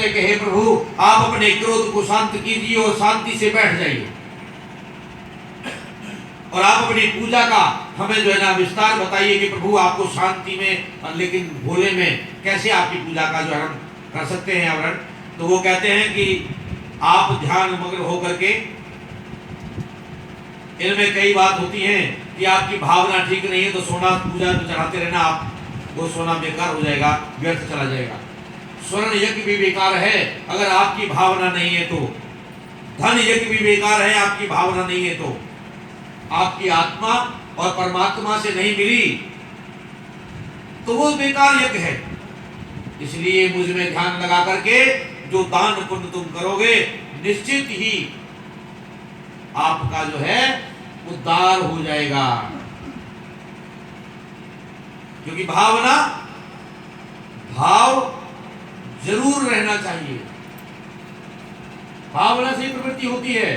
हैं कि हे प्रभु आप अपने क्रोध को शांत कीजिए और शांति से बैठ जाइए, और आप अपनी पूजा का हमें जो है ना विस्तार बताइए कि प्रभु आपको शांति में लेकिन भोले में कैसे आपकी पूजा का जो है हम कर सकते हैं आवरण। तो वो कहते हैं कि आप ध्यान मग्न होकर के, इनमें कई बात होती है कि आपकी भावना ठीक नहीं है तो सोना पूजा तो चढ़ाते रहना, आप वो सोना बेकार हो जाएगा, व्यर्थ चला जाएगा। स्वर्ण यज्ञ भी बेकार है अगर आपकी भावना नहीं है तो, धन यज्ञ भी बेकार है आपकी भावना नहीं है तो, आपकी आत्मा और परमात्मा से नहीं मिली तो वो बेकार यज्ञ है। इसलिए मुझ में ध्यान लगा करके जो दान पुण्य तुम करोगे निश्चित ही आपका जो है उद्धार हो जाएगा, क्योंकि भावना भाव जरूर रहना चाहिए। भावना से प्रवृत्ति होती है,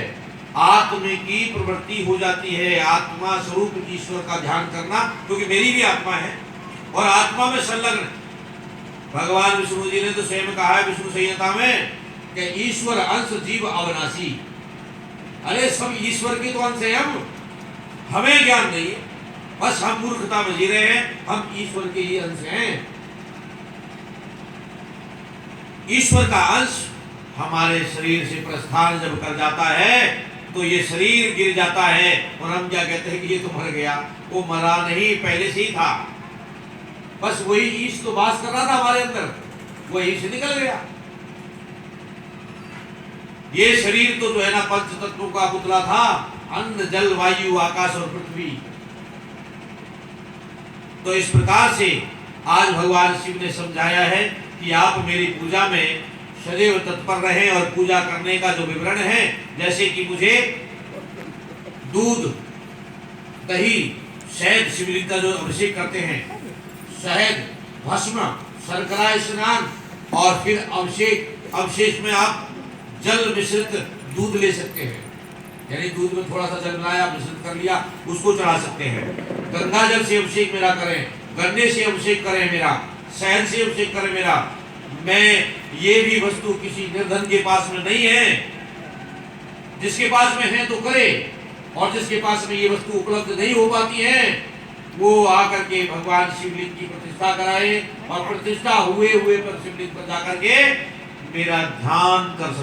आत्म की प्रवृत्ति हो जाती है, आत्मा स्वरूप ईश्वर का ध्यान करना, क्योंकि मेरी भी आत्मा है और आत्मा में संलग्न। भगवान विष्णु जी ने तो स्वयं कहा है विष्णु संहिता में कि ईश्वर अंश जीव अविनाशी। अरे सब ईश्वर के तो अंश है, हमें ज्ञान नहीं है, बस हम मूर्खता में जी रहे हैं, हम ईश्वर के ही अंश हैं। ईश्वर का अंश हमारे शरीर से प्रस्थान जब कर जाता है तो ये शरीर गिर जाता है और हम क्या कहते हैं कि ये तो मर गया। वो मरा नहीं, पहले से ही था, बस वही ईश तो वास कर रहा था हमारे अंदर, वही से निकल गया। ये शरीर तो जो है ना पंच तत्वों का पुतला था, अन्न जल वायु आकाश और पृथ्वी। तो इस प्रकार से आज भगवान शिव ने समझाया है कि आप मेरी पूजा में सदैव तत्पर रहें, और पूजा करने का जो विवरण है, जैसे कि मुझे दूध दही शहद शिवलिंग का जो अभिषेक करते हैं, शहद भस्म शर्करा स्नान और फिर अभिषेक, अभिषेक में आप जल मिश्रित दूध ले सकते हैं, यानी दूध में थोड़ा सा जल मिलाया मिश्रित कर लिया, उसको चढ़ा सकते हैं। गंगा जल से अभिषेक मेरा करें, गन्ने से अभिषेक करें मेरा, शहद से अभिषेक करें मेरा। मैं ये भी वस्तु किसी निर्धन के पास में नहीं है, जिसके पास में है तो करे, और जिसके पास में ये वस्तु उपलब्ध नहीं हो पाती है वो आकर के भगवान शिवलिंग की प्रतिष्ठा कराए, और प्रतिष्ठा हुए पर शिवलिंग पर जाकर के मेरा ध्यान कर सकते।